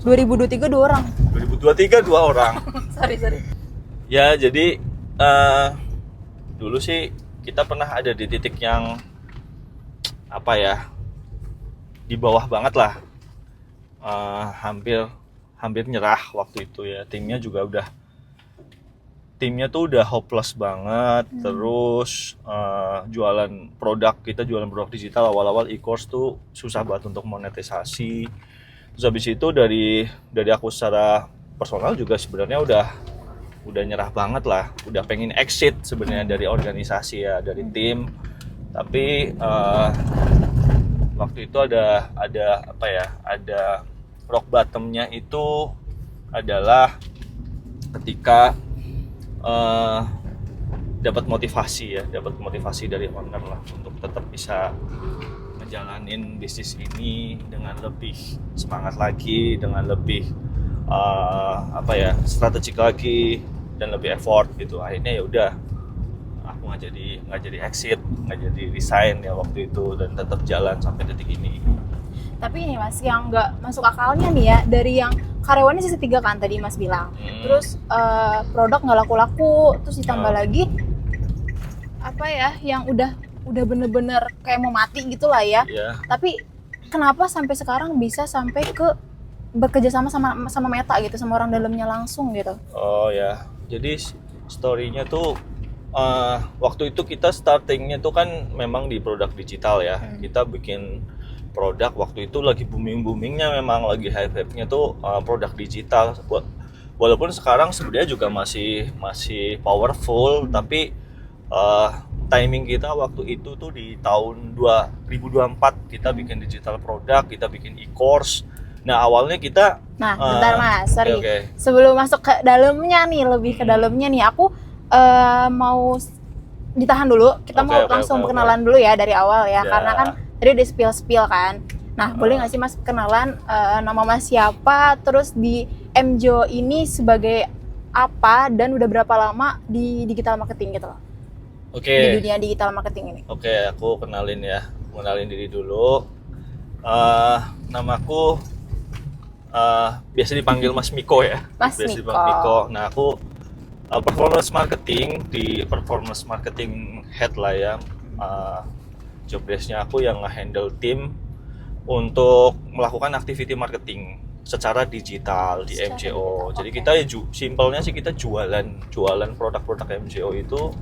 2023 2 orang. 2023 2 orang. Sorry. Ya, jadi dulu sih kita pernah ada di titik yang apa ya, di bawah banget lah. Hampir nyerah waktu itu ya. Timnya tuh udah hopeless banget. Terus jualan produk digital awal-awal e-course tuh susah banget untuk monetisasi. Terus habis itu dari aku secara personal juga sebenarnya udah nyerah banget lah, udah pengen exit sebenarnya dari organisasi ya, dari tim. Tapi waktu itu ada rock bottomnya itu adalah ketika dapat motivasi dari owner lah untuk tetap bisa ngejalanin bisnis ini dengan lebih semangat lagi, dengan lebih strategik lagi dan lebih effort gitu. Akhirnya ya udah, aku nggak jadi exit, nggak jadi resign ya waktu itu, dan tetap jalan sampai detik ini. Tapi ini Mas, yang nggak masuk akalnya nih ya, dari yang karyawannya sisa 3 kan tadi Mas bilang, terus produk nggak laku-laku, terus ditambah lagi yang udah bener-bener kayak mau mati gitu lah ya. Tapi kenapa sampai sekarang bisa sampai ke bekerja sama Meta gitu, sama orang dalamnya langsung gitu? Oh ya, jadi story-nya tuh waktu itu kita startingnya tuh kan memang di produk digital ya. Kita bikin produk waktu itu lagi boomingnya, memang lagi hype-nya tuh produk digital. Walaupun sekarang sebenarnya juga masih powerful, tapi timing kita waktu itu tuh di tahun 2024 kita bikin digital produk, kita bikin e-course. Nah awalnya kita bentar Mas, sorry. Okay. Sebelum masuk ke dalamnya nih, lebih ke dalamnya nih, aku mau ditahan dulu. Kita mau langsung perkenalan dulu ya dari awal ya, karena kan tadi udah spill kan. Nah boleh nggak sih Mas kenalan nama Mas siapa, terus di MJO ini sebagai apa, dan udah berapa lama di digital marketing gitu loh? Di dunia digital marketing ini. Aku kenalin diri dulu. Namaku biasa dipanggil Mas Miko ya. Mas Miko. Nah, aku performance marketing head lah ya. Job desk-nya aku yang nge-handle tim untuk melakukan activity marketing secara digital di MJO. Jadi kita simpelnya sih kita jualan produk-produk MJO itu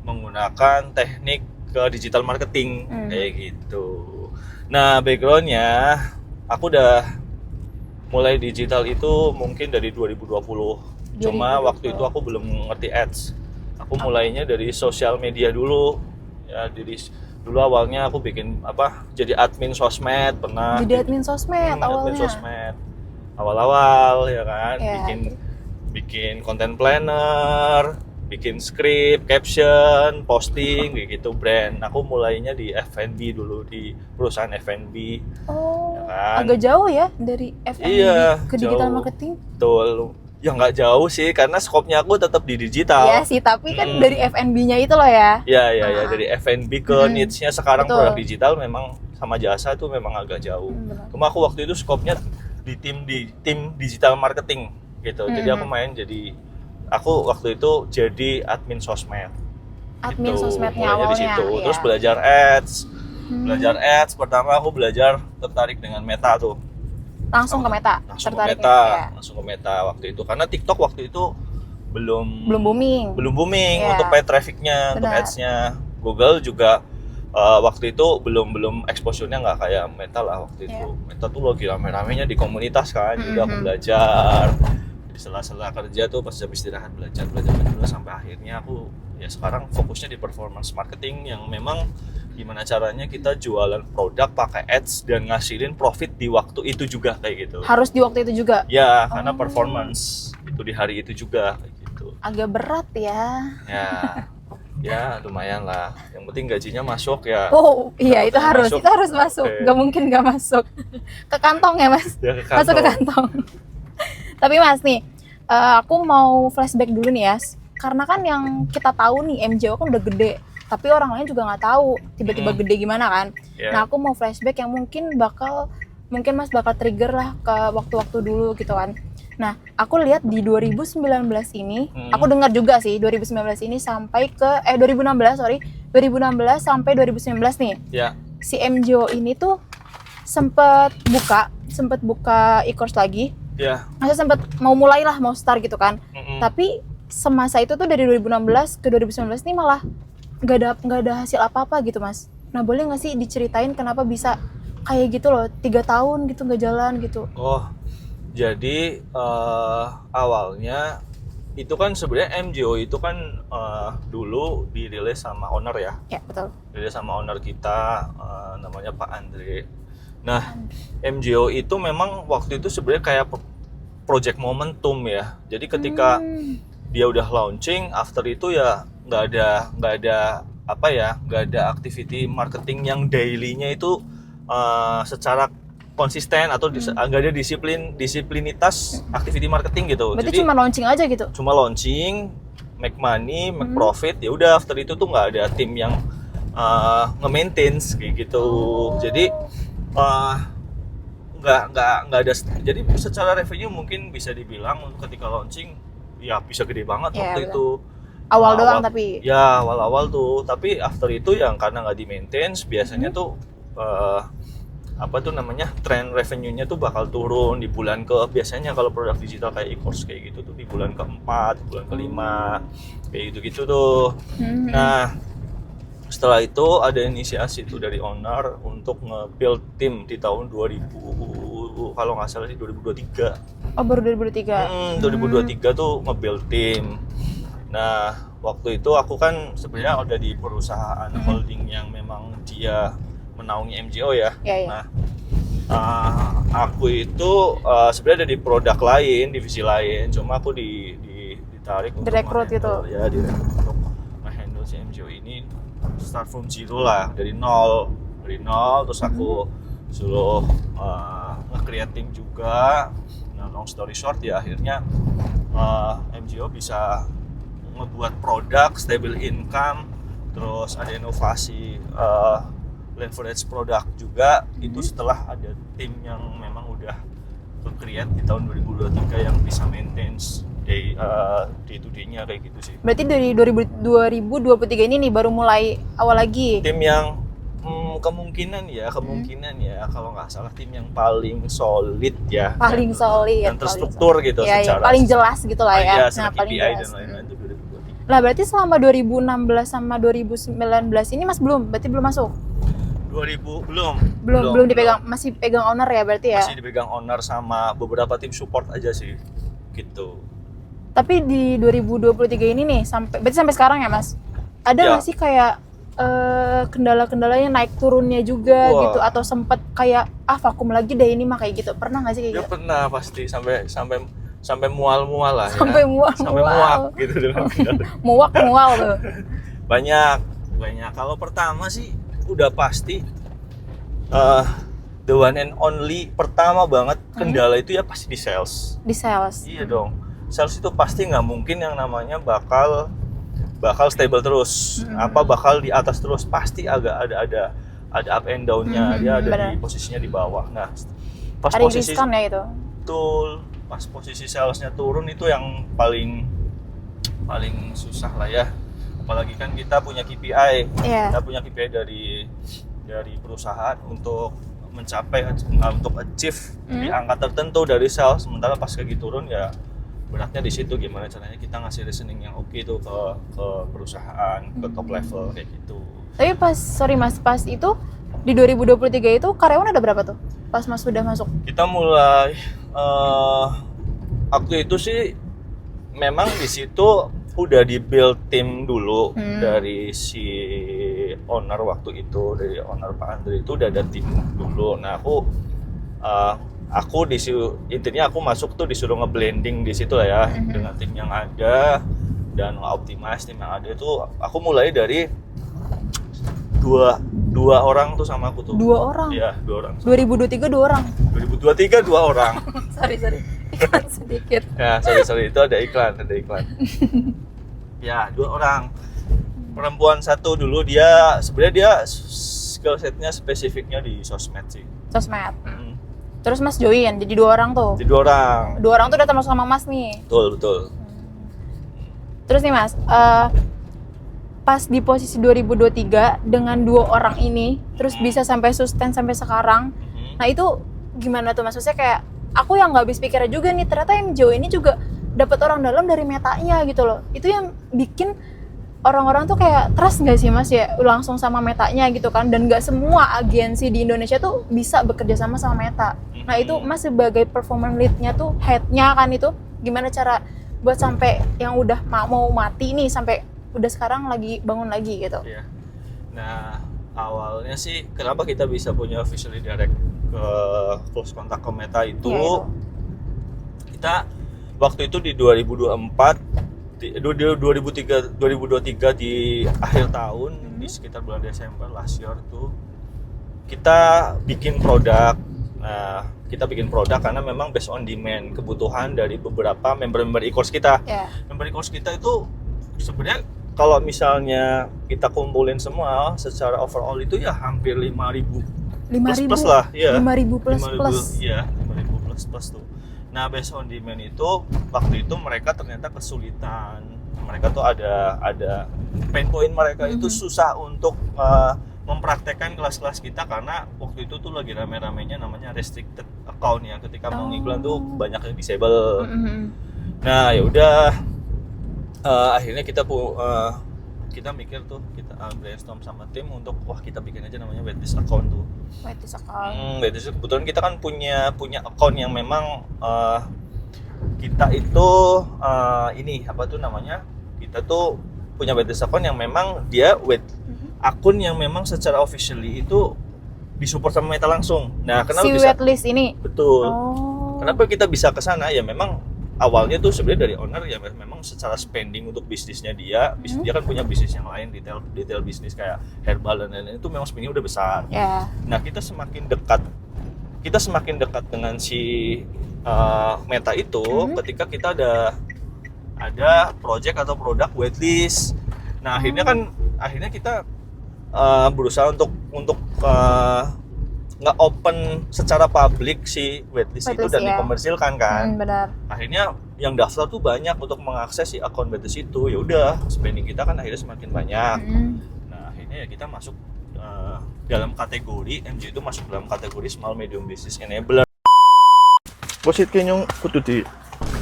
menggunakan teknik digital marketing kayak gitu. Nah, background-nya aku udah mulai digital itu mungkin dari 2020. Cuma waktu itu aku belum ngerti ads. Aku mulainya dari sosial media dulu. Ya, dulu awalnya aku bikin jadi admin sosmed, pernah. Jadi admin sosmed awalnya. Admin sosmed. Awal-awal ya kan, bikin content planner, bikin script, caption, posting kayak gitu, brand. Aku mulainya di F&B dulu, di perusahaan F&B. Agak jauh ya dari F&B ke digital marketing. Betul. Ya nggak jauh sih, karena skopnya aku tetap di digital. Iya sih, tapi kan dari F&B-nya itu loh ya. Iya, dari F&B ke niche-nya sekarang produk digital memang sama jasa itu memang agak jauh. Cuma aku waktu itu skopnya di tim digital marketing gitu. Jadi aku waktu itu jadi admin sosmed. Admin sosmednya awalnya di situ. Iya. Terus belajar ads. Pertama aku belajar tertarik dengan Meta tuh. Langsung ke Meta. Langsung ke Meta waktu itu, karena TikTok waktu itu belum booming untuk paid traffic-nya, untuk ads-nya. Google juga waktu itu belum exposure-nya nggak kayak Meta lah waktu itu. Meta tuh lagi rame-ramenya di komunitas kan. Jadi aku belajar di sela-sela kerja tuh, pas habis istirahat belajar sampai akhirnya aku ya sekarang fokusnya di performance marketing, yang memang gimana caranya kita jualan produk pakai ads dan ngasilin profit di waktu itu juga kayak gitu. Harus di waktu itu juga? Ya, karena performance itu di hari itu juga kayak gitu. Agak berat ya. Ya lumayan lah. Yang penting gajinya masuk ya. Oh iya, itu harus masuk. Gak mungkin gak masuk. Ke kantong ya Mas? Ya, ke kantong. Masuk ke kantong. Tapi Mas nih, aku mau flashback dulu nih ya. Karena kan yang kita tahu nih, MJO kan udah gede, tapi orang lain juga nggak tahu tiba-tiba gede gimana kan. Nah aku mau flashback yang mungkin bakal mungkin Mas bakal trigger lah ke waktu-waktu dulu gitu kan. Nah, aku lihat di 2019 ini, aku dengar juga sih 2019 ini sampai ke 2016 sampai 2019 nih. Ya. Si MJO ini tuh sempet buka e-course lagi. Ya. Masa sempet mau mulai lah, mau start gitu kan. Tapi semasa itu tuh dari 2016 ke 2019 nih malah nggak ada hasil apa-apa gitu Mas. Nah, boleh nggak sih diceritain kenapa bisa kayak gitu loh, 3 tahun gitu nggak jalan gitu? Oh, jadi awalnya itu kan sebenarnya MJO itu kan dulu dirilis sama owner ya. Ya, betul. Dirilis sama owner kita namanya Pak Andre. Nah, MJO itu memang waktu itu sebenarnya kayak project momentum ya. Jadi ketika dia udah launching, after itu ya nggak ada activity marketing yang daily-nya itu secara konsisten atau nggak ada disiplinitas activity marketing gitu. Berarti jadi cuma launching aja gitu? Cuma launching, make money, make profit, ya udah after itu tuh nggak ada tim yang nge-maintain kayak gitu. Jadi nggak ada. Jadi secara revenue mungkin bisa dibilang ketika launching ya bisa gede banget waktu itu. Awal doang tapi? Ya awal-awal tuh, tapi after itu yang karena nggak di-maintain biasanya tuh tren revenue-nya tuh bakal turun di bulan biasanya kalau produk digital kayak e-course kayak gitu tuh di bulan keempat, bulan kelima kayak gitu-gitu tuh. Nah, setelah itu ada inisiasi tuh dari owner untuk nge-build tim di tahun 2000 kalau nggak salah di 2023. Oh, baru 2023. 2023 tuh nge-build tim. Nah, waktu itu aku kan sebenarnya udah di perusahaan holding yang memang dia menaungi MJO ya. Nah, aku itu sebenarnya ada di produk lain, divisi lain. Cuma aku ditarik untuk direkrut gitu. Ya, direkrut untuk nge-handle si MJO ini start from zero lah, dari nol. Terus aku suruh nge-create tim juga. Nah, long story short ya akhirnya MJO bisa ngebuat produk, stable income, terus ada inovasi leverage produk juga. Itu setelah ada tim yang memang udah create di tahun 2023 yang bisa maintain day to day-nya kayak gitu sih. Berarti dari 2023 ini nih baru mulai awal lagi? Tim yang kemungkinan ya kalau nggak salah tim yang paling solid ya. Paling solid. Dan terstruktur gitu ya, secara. Paling jelas gitu lah ya. Nah, paling KPI jelas. Dan lain-lain itu 2023. Lah berarti selama 2016 sama 2019 ini Mas berarti belum masuk? 2000 belum dipegang, masih pegang owner ya berarti ya? Masih dipegang owner sama beberapa tim support aja sih gitu. Tapi di 2023 ini nih berarti sampai sekarang ya Mas, ada nggak sih kayak kendala-kendalanya naik turunnya juga gitu, atau sempet kayak vakum lagi deh ini mah kayak gitu, pernah nggak sih kayak gitu? Ya pernah pasti, sampai mual-mual lah ya. Sampai mual gitu dengan mual tuh. Banyak. Kalau pertama sih udah pasti the one and only pertama banget kendala itu ya pasti di sales. Di sales. Iya dong. Sales itu pasti nggak mungkin yang namanya bakal stable terus. Bakal di atas terus, pasti agak ada up and down-nya. Dia ada di posisinya di bawah. Nah, pas ada posisi riskan ya itu. Betul. Pas posisi salesnya turun itu yang paling susah lah ya. Apalagi kan kita punya KPI. Kita punya KPI dari perusahaan untuk achieve di angka tertentu dari sales. Sementara pas lagi turun ya beratnya di situ, gimana caranya kita ngasih reasoning yang oke tuh ke perusahaan, ke top level kayak gitu. Tapi pas itu di 2023 itu karyawan ada berapa tuh pas Mas sudah masuk? Kita mulai waktu itu sih memang di situ udah di-build tim dulu dari si owner waktu itu, dari owner Pak Andre itu udah ada tim dulu. Nah, intinya aku masuk tuh disuruh nge-blending di situ lah ya dengan tim yang ada dan nge-optimize tim yang ada. Itu aku mulai dari dua orang tuh sama aku tuh. 2 orang? Iya, 2 orang. 2023 2 orang? 2023 2 orang. sorry iklan sedikit. Ya, sorry itu ada iklan. Ya, 2 orang. Perempuan 1 dulu, dia sebenarnya skill setnya spesifiknya di sosmed sih. Sosmed. Terus Mas join, jadi 2 orang tuh. Jadi 2 orang. 2 orang tuh udah termasuk sama Mas nih. Betul. Terus nih Mas, pas di posisi 2023 dengan 2 orang ini, terus bisa sampai sustain sampai sekarang. Nah itu gimana tuh Mas? Maksudnya kayak aku yang nggak habis pikirnya juga nih, ternyata MJO ini juga dapat orang dalam dari Metanya gitu loh. Itu yang bikin orang-orang tuh kayak trust nggak sih Mas ya langsung sama Metanya gitu kan, dan nggak semua agensi di Indonesia tuh bisa bekerja sama Meta. Nah itu Mas sebagai performance lead-nya tuh, head-nya kan, itu gimana cara buat sampai yang udah mau mati nih sampai udah sekarang lagi bangun lagi gitu? Iya. Nah awalnya sih kenapa kita bisa punya officially direct ke close kontak ke Meta itu, kita waktu itu di 2023 di akhir tahun, di sekitar bulan Desember last year tuh kita bikin produk. Nah, kita bikin produk karena memang based on demand, kebutuhan dari beberapa member-member e-course kita. Member e-course kita itu sebenarnya kalau misalnya kita kumpulin semua secara overall itu ya hampir 5.000 plus lah, ya. 5.000 plus. Iya, 5.000 plus tuh. Nah, based on demand itu waktu itu mereka ternyata kesulitan. Mereka tuh ada pain point mereka itu susah untuk mempraktekkan kelas-kelas kita karena waktu itu tuh lagi rame-ramenya namanya restricted account ya. Ketika mau ngiklan tuh banyak yang disable. Nah, ya udah akhirnya kita mikir tuh, kita brainstorm sama tim untuk kita bikin aja namanya waitlist account tuh. Waitlist account. Waitlist kebetulan kita kan punya account yang memang kita itu kita tuh punya waitlist account yang memang dia akun yang memang secara officially itu disupport sama Meta langsung. Nah, kenapa si bisa waitlist ini? Betul. Kenapa kita bisa ke sana? Ya memang awalnya tuh sebenarnya dari owner ya memang secara spending untuk bisnisnya dia kan punya bisnis yang lain, detail bisnis kayak herbal dan lain-lain, itu memang spending udah besar. Nah, kita semakin dekat dengan si Meta itu ketika kita ada project atau produk waitlist. Nah, akhirnya kita berusaha untuk nggak open secara publik si waitlist itu dan dikomersilkan kan. Benar. Akhirnya yang daftar tuh banyak untuk mengakses si akun waitlist itu. Ya udah, spending kita kan akhirnya semakin banyak. Nah, akhirnya ya kita masuk dalam kategori MJ itu masuk dalam kategori small medium business enabler. Posit kayaknya kudu di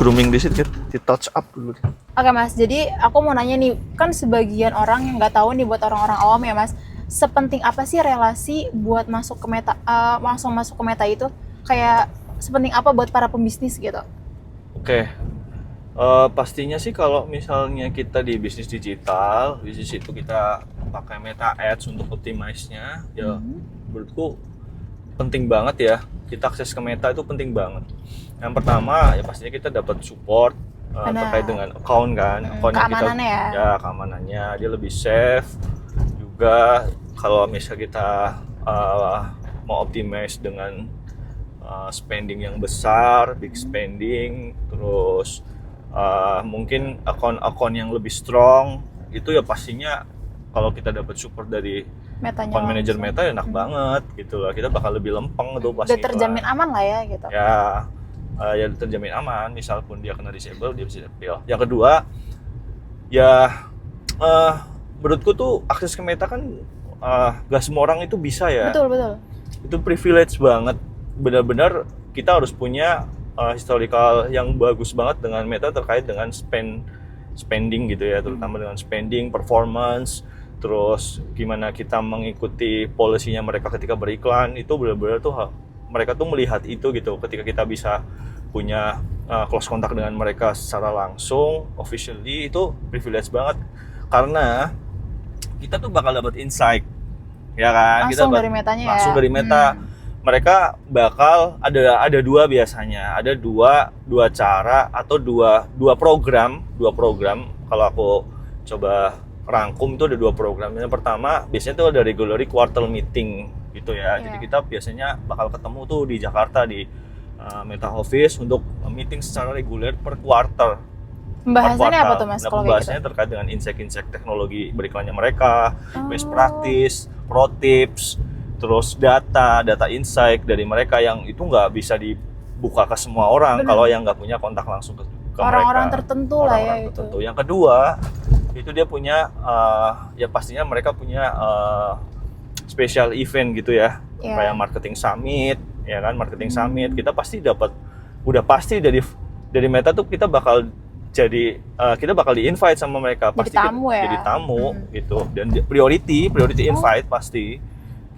grooming di situ, di touch up dulu. Oke Mas, jadi aku mau nanya nih, kan sebagian orang yang nggak tahu nih, buat orang-orang awam ya Mas, sepenting apa sih relasi buat masuk ke Meta, langsung masuk ke Meta itu? Kayak sepenting apa buat para pembisnis gitu? Oke. Pastinya sih kalau misalnya kita di bisnis digital, bisnis itu kita pakai Meta Ads untuk optimize-nya, ya menurutku penting banget ya. Kita akses ke Meta itu penting banget. Yang pertama ya pastinya kita dapat support terkait dengan account kan, keamanannya kita, keamanannya dia lebih safe juga. Kalau misalnya kita mau optimize dengan spending yang besar, big spending, terus mungkin akun yang lebih strong, itu ya pastinya kalau kita dapat support dari account manager Meta enak banget gitu lah. Kita bakal lebih lempeng tuh pasti. Udah terjamin aman lah ya gitu. Ya terjamin aman. Misal pun dia kena disable, dia bisa appeal. Yang kedua, ya menurutku tuh akses ke Meta kan gak semua orang itu bisa ya. Betul. Itu privilege banget. Benar-benar kita harus punya historical yang bagus banget dengan Meta terkait dengan spending gitu ya, terutama dengan spending, performance, terus gimana kita mengikuti polisinya mereka ketika beriklan. Itu benar-benar tuh mereka tuh melihat itu gitu. Ketika kita bisa punya close contact dengan mereka secara langsung, officially, itu privilege banget karena kita tuh bakal dapat insight, ya kan? Langsung dari Metanya langsung dari Meta. Mereka bakal ada dua biasanya, ada dua cara atau dua program. Kalau aku coba rangkum itu ada 2 program. Yang pertama biasanya tuh ada regularly quarter meeting gitu ya. Jadi kita biasanya bakal ketemu tuh di Jakarta di Meta Office untuk meeting secara reguler per quarter. Pembahasannya apa tuh Mas? Nah, pembahasannya terkait dengan insight teknologi beriklannya mereka, best practice, pro tips, terus data insight dari mereka yang itu nggak bisa dibuka ke semua orang. Bener. Kalau yang nggak punya kontak langsung ke Orang-orang mereka. tertentu lah ya Orang-orang itu. tertentu. Yang kedua itu dia punya ya pastinya mereka punya special event gitu ya, Iya. kayak marketing summit, ya kan, marketing summit kita pasti udah pasti dari Meta tuh kita bakal di-invite sama mereka, Jadi pasti tamu ya? jadi tamu gitu, dan priority invite pasti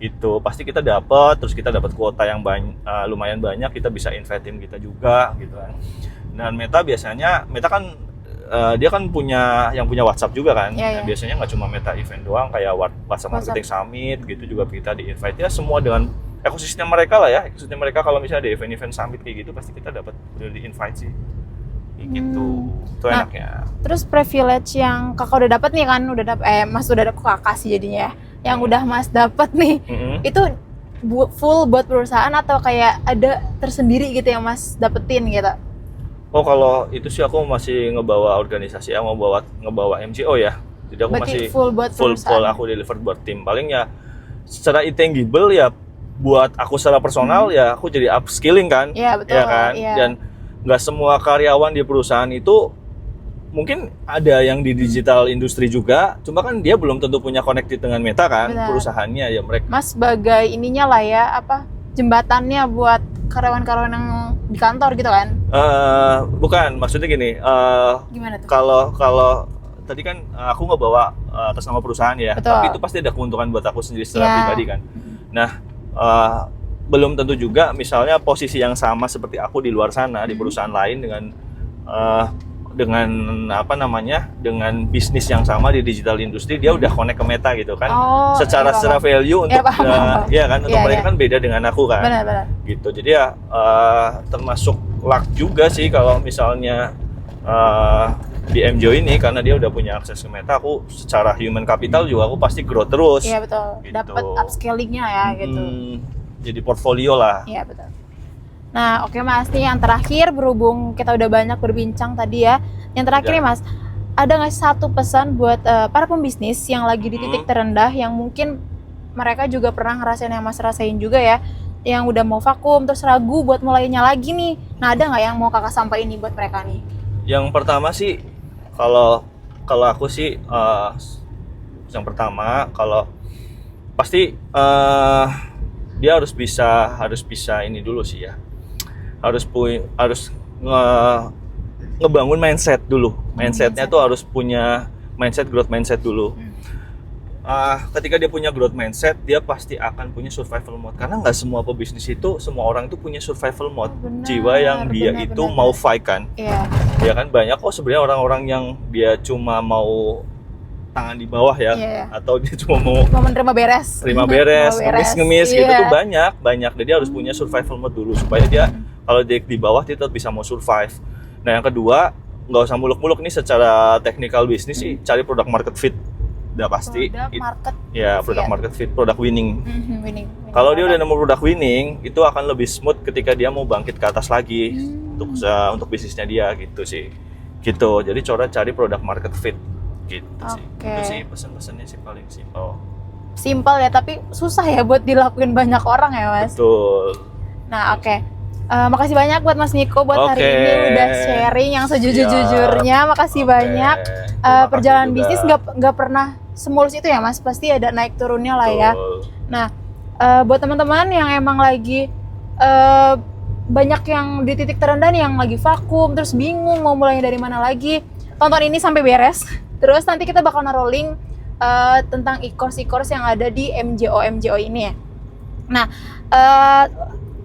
gitu, pasti kita dapat, terus kita dapat kuota yang lumayan banyak, kita bisa invite-in kita juga gitu kan. Dan Meta kan dia kan punya WhatsApp juga kan. Iya, iya. Biasanya nggak cuma Meta event doang, kayak WhatsApp Marketing Summit gitu juga kita di-invite ya, semua dengan ekosistem mereka lah ya. Ekosistem mereka kalau misalnya ada event-event summit kayak gitu pasti kita dapat udah di-invite sih. Kayak gitu. Itu Nah, enaknya. Terus privilege yang kakak udah dapat nih kan, Mas udah dapet kakak sih jadinya ya. Yang udah Mas dapat nih, itu full buat perusahaan atau kayak ada tersendiri gitu yang Mas dapetin gitu? Oh, kalau itu sih aku masih ngebawa organisasi ya, ngebawa MCO ya. Jadi aku Berarti masih full buat perusahaan. aku deliver buat tim. Paling ya secara intangible ya buat aku secara personal ya aku jadi upskilling kan. Iya, betul. Ya kan? Iya. Dan nggak semua karyawan di perusahaan itu, mungkin ada yang di digital industri juga, cuma kan dia belum tentu punya connected dengan Meta kan. Benar. Perusahaannya ya mereka. Mas sebagai ininya lah ya, jembatannya buat karyawan-karyawan yang di kantor gitu kan? Bukan, maksudnya gini, Gimana tuh? kalau tadi kan aku ngebawa atas nama perusahaan ya, Betul. tapi itu pasti ada keuntungan buat aku sendiri secara Ya. pribadi kan. Nah, belum tentu juga misalnya posisi yang sama seperti aku di luar sana di perusahaan lain dengan dengan bisnis yang sama di digital industri, dia udah connect ke Meta gitu kan. Oh, secara iya, secara paham. value untuk Iya, paham. ya kan, untuk Iya, mereka iya. kan beda dengan aku kan. Benar-benar. Gitu. Jadi ya termasuk luck juga sih kalau misalnya di MJO ini, karena dia udah punya akses ke Meta, aku secara human capital juga aku pasti grow terus. Iya betul. Gitu. Dapat upskillingnya ya gitu. Jadi portfolio lah. Iya betul. Nah, oke Mas, nih yang terakhir, berhubung kita udah banyak berbincang tadi ya. Yang terakhir Ya. nih Mas, ada nggak sih satu pesan buat para pembisnis yang lagi di titik terendah, yang mungkin mereka juga pernah ngerasain yang Mas rasain juga ya, yang udah mau vakum terus ragu buat mulainya lagi nih. Nah, ada nggak yang mau kakak sampaikan ini buat mereka nih? Yang pertama sih, kalau aku sih, yang pertama kalau pasti dia harus bisa ini dulu sih ya, harus ngebangun mindset dulu. Mindsetnya tuh harus punya growth mindset dulu. Ketika dia punya growth mindset, dia pasti akan punya survival mode, karena nggak semua pebisnis itu, semua orang itu punya survival mode. Benar, Jiwa yang dia benar, itu benar, mau benar. fight kan. Iya. Ya kan, banyak kok sebenarnya orang-orang yang dia cuma mau tangan di bawah ya, Iya. atau dia cuma mau Mau menerima beres. terima beres, Mau ngemis gitu Iya. tuh banyak. Jadi dia harus punya survival mode dulu supaya dia kalau dia di bawah dia tetap bisa mau survive. Nah, yang kedua, nggak usah muluk-muluk nih secara technical bisnis sih, cari product market fit. Udah pasti. Product market. Ya, product Iya. market fit, product winning. Winning. Kalau dia udah nemu product winning, itu akan lebih smooth ketika dia mau bangkit ke atas lagi untuk bisnisnya dia gitu sih. Gitu. Jadi cari product market fit gitu sih. Oke. Itu sih pesan-pesannya sih paling simpel. Simpel ya, tapi susah ya buat dilakuin banyak orang ya Mas. Betul. Nah, oke. Makasih banyak buat Mas Niko buat hari Oke. ini udah sharing yang sejujur-jujurnya. Makasih Oke. banyak. Terima Perjalanan kasih bisnis juga. nggak pernah semulus itu ya Mas. Pasti ada naik turunnya lah ya. Betul. Nah, buat teman-teman yang emang lagi banyak yang di titik terendah nih, yang lagi vakum terus bingung mau mulainya dari mana lagi, tonton ini sampai beres. Terus nanti kita bakal naruh link tentang e-course yang ada di MJO ini ya. Nah,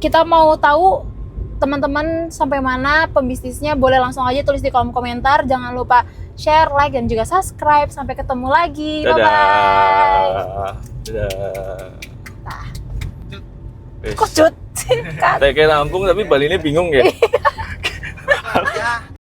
kita mau tahu teman-teman sampai mana pembisnisnya, boleh langsung aja tulis di kolom komentar. Jangan lupa share, like, dan juga subscribe. Sampai ketemu lagi. Dadah. Bye-bye. Dadah. Nah, Wes. kok cut? Kayak Lampung tapi Bali ini bingung ya.